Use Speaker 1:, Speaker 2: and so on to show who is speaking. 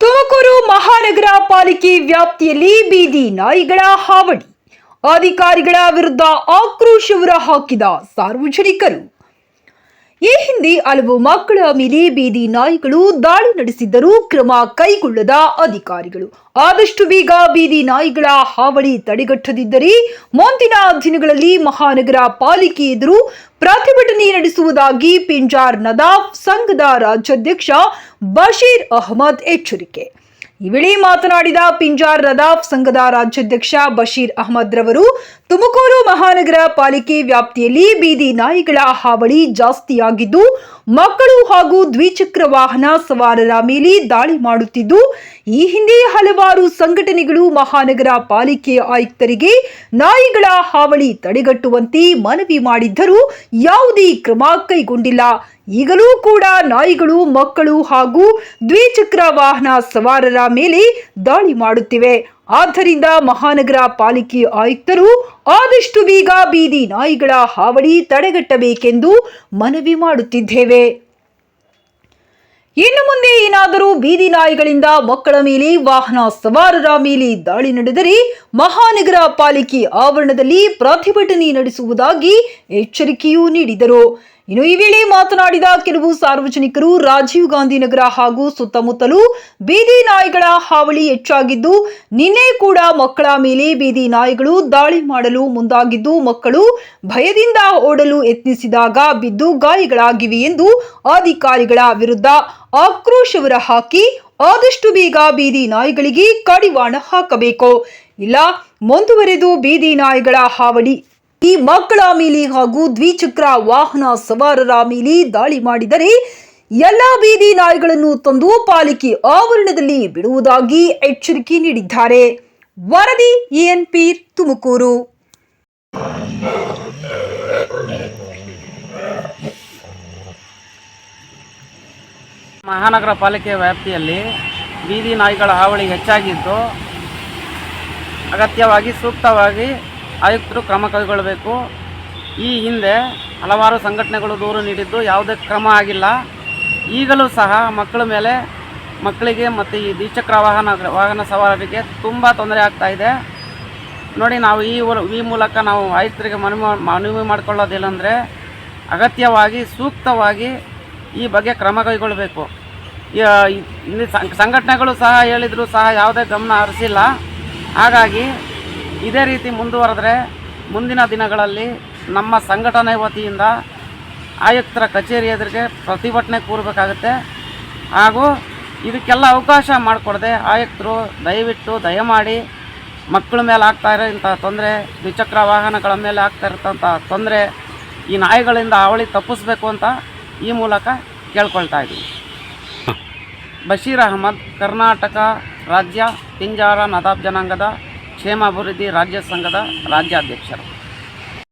Speaker 1: ತುಮಕೂರು ಮಹಾನಗರ ಪಾಲಿಕೆ ವ್ಯಾಪ್ತಿಯಲ್ಲಿ ಬೀದಿ ನಾಯಿಗಳ ಹಾವಳಿ. ಅಧಿಕಾರಿಗಳ ವಿರುದ್ಧ ಆಕ್ರೋಶ ಹೊರಹಾಕಿದ ಸಾರ್ವಜನಿಕರು. ಈ ಹಿಂದೆ ಹಲವು ಮಕ್ಕಳ ಮೇಲೆ ಬೀದಿ ನಾಯಿಗಳು ದಾಳಿ ನಡೆಸಿದ್ದರೂ ಕ್ರಮ ಕೈಗೊಳ್ಳದ ಅಧಿಕಾರಿಗಳು ಆದಷ್ಟು ಬೇಗ ಬೀದಿ ನಾಯಿಗಳ ಹಾವಳಿ ತಡೆಗಟ್ಟದಿದ್ದರೆ ಮುಂದಿನ ದಿನಗಳಲ್ಲಿ ಮಹಾನಗರ ಪಾಲಿಕೆ ಎದುರು ಪ್ರತಿಭಟನೆ ನಡೆಸುವುದಾಗಿ ಪಿಂಜಾರ್ ನದಾಫ್ ಸಂಘದ ರಾಜ್ಯಾಧ್ಯಕ್ಷ ಬಶೀರ್ ಅಹಮದ್ ಎಚ್ಚರಿಕೆ. ಈ ವೇಳೆ ಮಾತನಾಡಿದ ಪಿಂಜಾರ್ ನದಾಫ್ ಸಂಘದ ರಾಜ್ಯಾಧ್ಯಕ್ಷ ಬಶೀರ್ ಅಹಮದ್ ರವರು, ತುಮಕೂರು ಮಹಾನಗರ ಪಾಲಿಕೆ ವ್ಯಾಪ್ತಿಯಲ್ಲಿ ಬೀದಿ ನಾಯಿಗಳ ಹಾವಳಿ ಜಾಸ್ತಿಯಾಗಿದ್ದು, ಮಕ್ಕಳು ಹಾಗೂ ದ್ವಿಚಕ್ರ ವಾಹನ ಸವಾರರ ಮೇಲೆ ದಾಳಿ ಮಾಡುತ್ತಿದ್ದು, ಈ ಹಿಂದೆ ಹಲವಾರು ಸಂಘಟನೆಗಳು ಮಹಾನಗರ ಪಾಲಿಕೆ ಆಯುಕ್ತರಿಗೆ ನಾಯಿಗಳ ಹಾವಳಿ ತಡೆಗಟ್ಟುವಂತೆ ಮನವಿ ಮಾಡಿದ್ದರೂ ಯಾವುದೇ ಕ್ರಮ ಕೈಗೊಂಡಿಲ್ಲ. ಈಗಲೂ ಕೂಡ ನಾಯಿಗಳು ಮಕ್ಕಳು ಹಾಗೂ ದ್ವಿಚಕ್ರ ವಾಹನ ಸವಾರರ ಮೇಲೆ ದಾಳಿ ಮಾಡುತ್ತಿವೆ. ಆದ್ದರಿಂದ ಮಹಾನಗರ ಪಾಲಿಕೆ ಆಯುಕ್ತರು ಆದಷ್ಟು ಬೇಗ ಬೀದಿ ನಾಯಿಗಳ ಹಾವಳಿ ತಡೆಗಟ್ಟಬೇಕೆಂದು ಮನವಿ ಮಾಡುತ್ತಿದ್ದೇವೆ. ಇನ್ನು ಮುಂದೆ ಏನಾದರೂ ಬೀದಿ ನಾಯಿಗಳಿಂದ ಮಕ್ಕಳ ಮೇಲೆ ವಾಹನ ಸವಾರರ ಮೇಲೆ ದಾಳಿ ನಡೆದರೆ ಮಹಾನಗರ ಪಾಲಿಕೆ ಆವರಣದಲ್ಲಿ ಪ್ರತಿಭಟನೆ ನಡೆಸುವುದಾಗಿ ಎಚ್ಚರಿಕೆಯೂ ನೀಡಿದರು. ಇನ್ನು ಈ ವೇಳೆ ಮಾತನಾಡಿದ ಕೆಲವು ಸಾರ್ವಜನಿಕರು, ರಾಜೀವ್ ಗಾಂಧಿ ನಗರ ಹಾಗೂ ಸುತ್ತಮುತ್ತಲೂ ಬೀದಿ ನಾಯಿಗಳ ಹಾವಳಿ ಹೆಚ್ಚಾಗಿದ್ದು, ನಿನ್ನೆ ಕೂಡ ಮಕ್ಕಳ ಮೇಲೆ ಬೀದಿ ನಾಯಿಗಳು ದಾಳಿ ಮಾಡಲು ಮುಂದಾಗಿದ್ದು, ಮಕ್ಕಳು ಭಯದಿಂದ ಓಡಲು ಯತ್ನಿಸಿದಾಗ ಬಿದ್ದು ಗಾಯಗಳಾಗಿವೆ ಎಂದು ಅಧಿಕಾರಿಗಳ ವಿರುದ್ಧ ಆಕ್ರೋಶ ಹೊರಹಾಕಿ ಆದಷ್ಟು ಬೇಗ ಬೀದಿ ನಾಯಿಗಳಿಗೆ ಕಡಿವಾಣ ಹಾಕಬೇಕು, ಇಲ್ಲ ಮುಂದುವರೆದು ಬೀದಿ ನಾಯಿಗಳ ಹಾವಳಿ ಈ ಮಕ್ಕಳ ಮೇಲೆ ಹಾಗೂ ದ್ವಿಚಕ್ರ ವಾಹನ ಸವಾರರ ಮೇಲೆ ದಾಳಿ ಮಾಡಿದರೆ ಎಲ್ಲ ಬೀದಿ ನಾಯಿಗಳನ್ನು ತಂದು ಪಾಲಿಕೆ ಆವರಣದಲ್ಲಿ ಬಿಡುವುದಾಗಿ ಎಚ್ಚರಿಕೆ ನೀಡಿದ್ದಾರೆ. ವರದಿ ENP ತುಮಕೂರು.
Speaker 2: ಮಹಾನಗರ ಪಾಲಿಕೆ ವ್ಯಾಪ್ತಿಯಲ್ಲಿ ಬೀದಿ ನಾಯಿಗಳ ಹಾವಳಿ ಹೆಚ್ಚಾಗಿದ್ದು, ಅಗತ್ಯವಾಗಿ ಸೂಕ್ತವಾಗಿ ಆಯುಕ್ತರು ಕ್ರಮ ಕೈಗೊಳ್ಳಬೇಕು. ಈ ಹಿಂದೆ ಹಲವಾರು ಸಂಘಟನೆಗಳು ದೂರು ನೀಡಿದ್ದು ಯಾವುದೇ ಕ್ರಮ ಆಗಿಲ್ಲ. ಈಗಲೂ ಸಹ ಮಕ್ಕಳಿಗೆ ಮತ್ತು ಈ ದ್ವಿಚಕ್ರ ವಾಹನ ಸವಾರರಿಗೆ ತುಂಬ ತೊಂದರೆ ಆಗ್ತಾಯಿದೆ. ನೋಡಿ, ನಾವು ಈ ಮೂಲಕ ನಾವು ಆಯುಕ್ತರಿಗೆ ಮನವಿ ಮಾಡಿಕೊಳ್ಳೋದೇನೆಂದರೆ, ಅಗತ್ಯವಾಗಿ ಸೂಕ್ತವಾಗಿ ಈ ಬಗ್ಗೆ ಕ್ರಮ ಕೈಗೊಳ್ಳಬೇಕು. ಇಲ್ಲಿ ಸಂಘಟನೆಗಳು ಸಹ ಹೇಳಿದರೂ ಸಹ ಯಾವುದೇ ಗಮನ ಹರಿಸಿಲ್ಲ. ಹಾಗಾಗಿ ಇದೇ ರೀತಿ ಮುಂದುವರೆದರೆ ಮುಂದಿನ ದಿನಗಳಲ್ಲಿ ನಮ್ಮ ಸಂಘಟನೆ ವತಿಯಿಂದ ಆಯುಕ್ತರ ಕಚೇರಿ ಎದುರಿಗೆ ಪ್ರತಿಭಟನೆ ಕೂರಬೇಕಾಗುತ್ತೆ. ಹಾಗೂ ಇದಕ್ಕೆಲ್ಲ ಅವಕಾಶ ಮಾಡಿಕೊಡದೆ ಆಯುಕ್ತರು ದಯಮಾಡಿ ಮಕ್ಕಳ ಮೇಲೆ ಆಗ್ತಾ ಇರೋಂಥ ತೊಂದರೆ, ದ್ವಿಚಕ್ರ ವಾಹನಗಳ ಮೇಲೆ ಆಗ್ತಾ ಇರೋಂಥ ತೊಂದರೆ, ಈ ನಾಯಿಗಳಿಂದ ಹಾವಳಿ ತಪ್ಪಿಸ್ಬೇಕು ಅಂತ ಈ ಮೂಲಕ ಕೇಳ್ಕೊಳ್ತಾ ಇದ್ದೀವಿ. ಬಶೀರ್ ಅಹಮದ್, ಕರ್ನಾಟಕ ರಾಜ್ಯ ಪಿಂಜಾರ ನದಾಫ್ ಜನಾಂಗದ ಕ್ಷೇಮಾಭಿವೃದ್ಧಿ ರಾಜ್ಯ ಸಂಘದ ರಾಜ್ಯಾಧ್ಯಕ್ಷರು.